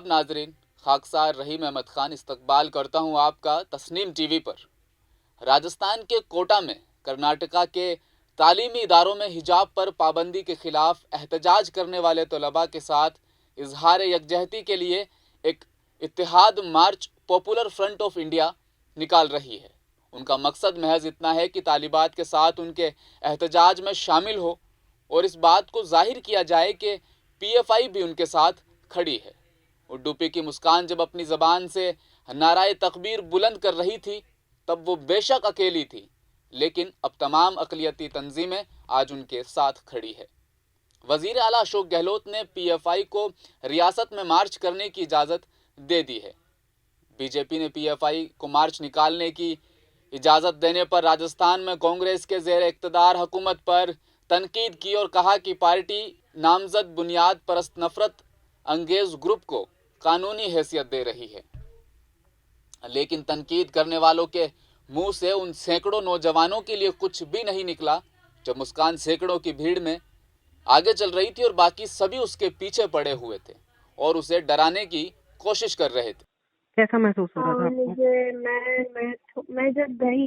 आदाब नाजरीन, खाकसार रहीम अहमद खान इस्तकबाल करता हूँ आपका तस्नीम टीवी पर। राजस्थान के कोटा में कर्नाटका के तालीमी इदारों में हिजाब पर पाबंदी के खिलाफ एहतजाज करने वाले तलबा के साथ इजहार यकजहती के लिए एक इत्तेहाद मार्च पॉपुलर फ्रंट ऑफ इंडिया निकाल रही है। उनका मकसद महज इतना है कि तालिबात के साथ उनके एहतजाज में शामिल हो और इस बात को जाहिर किया जाए कि पीएफआई भी उनके साथ खड़ी है। उड्डूपी की मुस्कान जब अपनी ज़बान से नाराए तकबीर बुलंद कर रही थी तब वो बेशक अकेली थी, लेकिन अब तमाम अक़लियती तंजीमें आज उनके साथ खड़ी है। वज़ीर आला अशोक गहलोत ने पीएफआई को रियासत में मार्च करने की इजाज़त दे दी है। बीजेपी ने पीएफआई को मार्च निकालने की इजाज़त देने पर राजस्थान में कांग्रेस के ज़ेर इक़्तिदार हुकूमत पर तनकीद की और कहा कि पार्टी नामज़द बुनियाद परस्त नफरत अंगेज ग्रुप को कानूनी हैसियत दे रही है। लेकिन तनकीद करने वालों के मुंह से उन सैकड़ों नौजवानों के लिए कुछ भी नहीं निकला जब मुस्कान सैकड़ों की भीड़ में आगे चल रही थी और बाकी सभी उसके पीछे पड़े हुए थे और उसे डराने की कोशिश कर रहे थे। कैसा महसूस हो रहा था आपको? मैं जब गई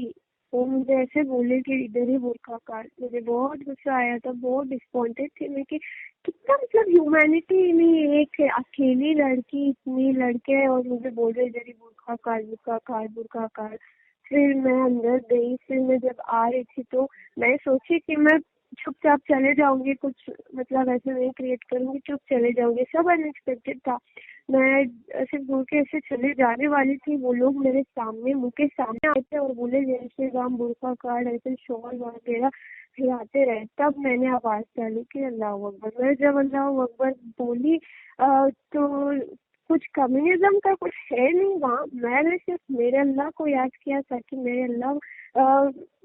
वो मुझे ऐसे बोले कि इधर ही बुर्का काट। मुझे बहुत गुस्सा आया था, बहुत डिसअपॉइंटेड थी मैं कि कितना मतलब ह्यूमैनिटी में एक अकेली लड़की इतनी लड़के और मुझे बोल रहे इधर ही बुर्का काट। फिर मैं अंदर गई। फिर मैं जब आ रही थी तो मैं सोची कि मैं चुपचाप चले जाऊंगी, कुछ मतलब ऐसे नहीं क्रिएट करूंगी, चुप चले जाऊंगी। सब अनएक्सपेक्टेड था। मैं ऐसे घूर के ऐसे चले जाने वाली थी, वो लोग मेरे सामने मुंह के सामने आए थे और बोले जय श्री राम बुर्का काट, ऐसे शॉल वगैरह हिलाते रहे। तब मैंने आवाज डाली कि अल्लाह अकबर। मैं जब अल्लाह अकबर बोली तो कुछ कम्युनिज्म का कुछ है नहीं वहाँ। मैंने सिर्फ मेरे अल्लाह को याद किया ताकि मेरे अल्लाह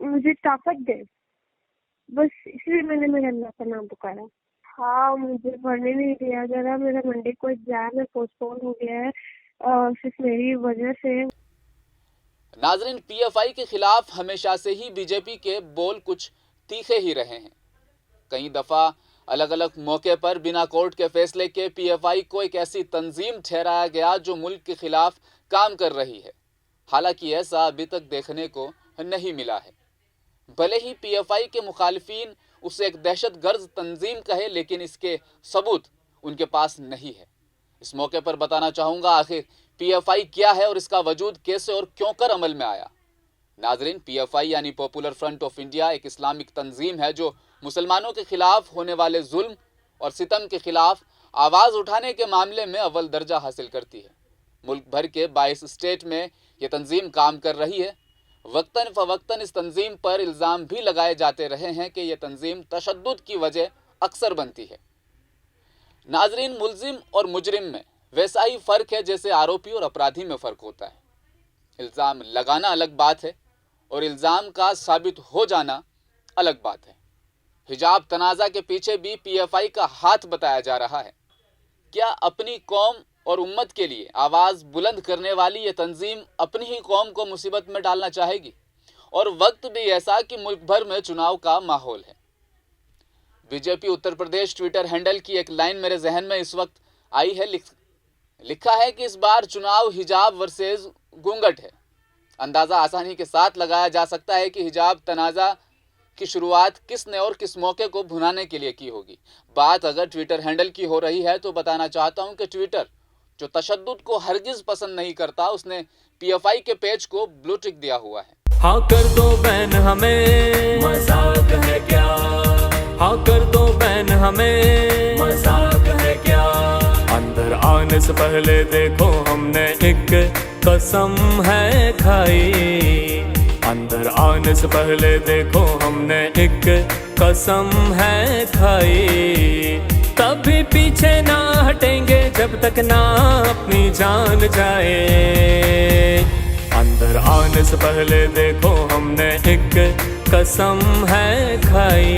मुझे ताकत दे, बस इसलिए मैंने मेरे अल्लाह का नाम पुकारा। हाँ, मुझे पढ़ने नहीं दिया जरा। मेरा मंडे को एग्जाम है, पोस्टपोन हो गया है सिर्फ मेरी वजह से। नाजरीन, पीएफआई के खिलाफ हमेशा से ही बीजेपी के बोल कुछ तीखे ही रहे हैं। कई दफ़ा अलग अलग मौके पर बिना कोर्ट के फैसले के पीएफआई को एक ऐसी तंजीम ठहराया गया जो मुल्क के खिलाफ काम कर रही है। हालांकि ऐसा अभी तक देखने को नहीं मिला है। भले ही पीएफआई के मुखालिफिन उसे एक दहशतगर्द तंजीम कहे, लेकिन इसके सबूत उनके पास नहीं है। इस मौके पर बताना चाहूँगा आखिर पीएफआई क्या है और इसका वजूद कैसे और क्यों कर अमल में आया। नाजरीन, पीएफआई यानी पॉपुलर फ्रंट ऑफ इंडिया एक इस्लामिक तंजीम है जो मुसलमानों के खिलाफ होने वाले जुल्म और सितम के खिलाफ आवाज़ उठाने के मामले में अव्वल दर्जा हासिल करती है। मुल्क भर के 22 स्टेट में यह तंजीम काम कर रही है। वक्तन फ़वक्तन इस तंजीम पर इल्ज़ाम भी लगाए जाते रहे हैं कि यह तंजीम तशद्दुद की वजह अक्सर बनती है। नाजरीन, मुल्जिम और मुजरिम में वैसा ही फ़र्क है जैसे आरोपी और अपराधी में फ़र्क होता है। इल्ज़ाम लगाना अलग बात है और इल्ज़ाम का साबित हो जाना अलग बात है। हिजाब तनाज़ा के पीछे भी पीएफआई का हाथ बताया जा रहा है। क्या अपनी कौम और उम्मत के लिए आवाज़ बुलंद करने वाली ये तंजीम अपनी ही कौम को मुसीबत में डालना चाहेगी? और वक्त भी ऐसा कि मुल्क भर में चुनाव का माहौल है। BJP Uttar Pradesh Twitter handle की एक लाइन मेरे जहन में इस वक्त आई है। लिखा है कि इस बार चुनाव हिजाब वर्सेस घूंघट है। अंदाज़ा आसानी के साथ लगाया जा सकता है कि हिजाब तनाज़ा की शुरुआत किसने और किस मौके को भुनाने के लिए की होगी। बात अगर ट्विटर हैंडल की हो रही है तो बताना चाहता हूं कि ट्विटर जो तशद्दुद को हरगिज पसंद नहीं करता, उसने पीएफआई के पेज को ब्लू टिक दिया हुआ है। हाँ कर दो बैन हमें, मजाक है क्या? हाँ कर दो बैन हमें, मजाक है क्या? अंदर आने से पहले देखो हमने एक कसम है खाई। अंदर आने से पहले देखो हमने एक कसम है खाई। कभी पीछे ना हटेंगे जब तक ना अपनी जान जाए। अंदर आने से पहले देखो हमने एक कसम है खाई।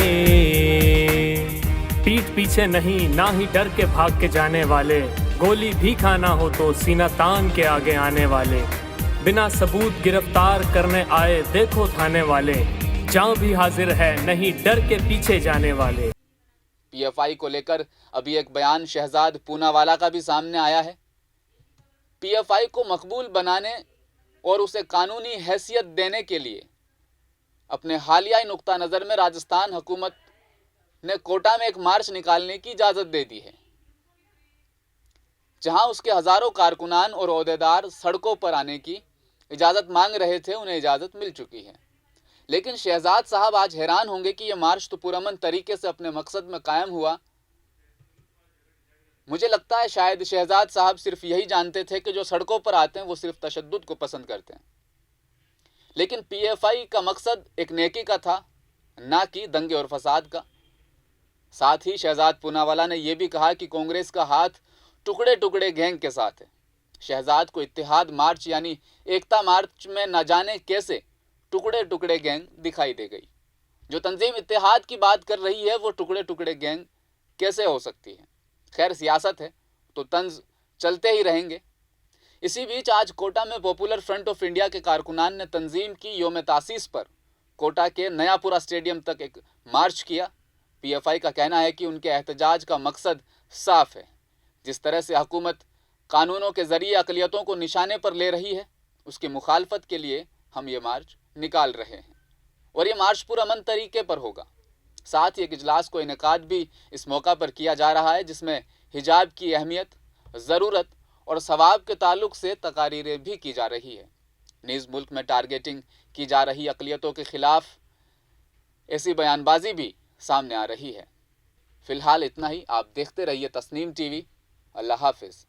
पीठ पीछे नहीं, ना ही डर के भाग के जाने वाले। गोली भी खाना हो तो सीना तान के आगे आने वाले। बिना सबूत गिरफ्तार करने आए देखो थाने वाले। जहाँ भी हाजिर है नहीं डर के पीछे जाने वाले। पीएफआई को लेकर अभी एक बयान शहजाद पूनावाला का भी सामने आया है। पीएफआई को मकबूल बनाने और उसे कानूनी हैसियत देने के लिए अपने हालिया नुक्ता नज़र में राजस्थान हुकूमत ने कोटा में एक मार्च निकालने की इजाज़त दे दी है, जहां उसके हजारों कारकुनान और ओहदेदार सड़कों पर आने की इजाज़त मांग रहे थे। उन्हें इजाज़त मिल चुकी है। लेकिन शहजाद साहब आज हैरान होंगे कि यह मार्च तो पुरअमन तरीके से अपने मकसद में कायम हुआ। मुझे लगता है शायद शहजाद साहब सिर्फ यही जानते थे कि जो सड़कों पर आते हैं वो सिर्फ तशद्दुद को पसंद करते हैं। लेकिन पीएफआई का मकसद एक नेकी का था, ना कि दंगे और फसाद का। साथ ही शहजाद पूनावाला ने यह भी कहा कि कांग्रेस का हाथ टुकड़े टुकड़े गैंग के साथ है। शहजाद को इत्तेहाद मार्च यानी एकता मार्च में न जाने कैसे टुकड़े टुकड़े गैंग दिखाई दे गई। जो तंजीम इत्तेहाद की बात कर रही है वो टुकड़े टुकड़े गैंग कैसे हो सकती है। खैर, सियासत है तो तंज चलते ही रहेंगे। इसी बीच आज कोटा में पॉपुलर फ्रंट ऑफ इंडिया के कारकुनान ने तंजीम की यौम तासीस पर कोटा के नयापुरा स्टेडियम तक एक मार्च किया। पीएफआई का कहना है कि उनके एहतजाज का मकसद साफ है। जिस तरह से हुकूमत कानूनों के जरिए अकलियतों को निशाने पर ले रही है, उसकी मुखालफत के लिए हम ये मार्च निकाल रहे हैं और ये मार्च पुरअमन तरीके पर होगा। साथ ही एक इजलास को इनेकाद भी इस मौका पर किया जा रहा है, जिसमें हिजाब की अहमियत, ज़रूरत और सवाब के ताल्लुक से तकारीरें भी की जा रही है। नीज़ मुल्क में टारगेटिंग की जा रही अकलियतों के खिलाफ ऐसी बयानबाजी भी सामने आ रही है। फिलहाल इतना ही। आप देखते रहिए तस्नीम टीवी। अल्लाह हाफिज़।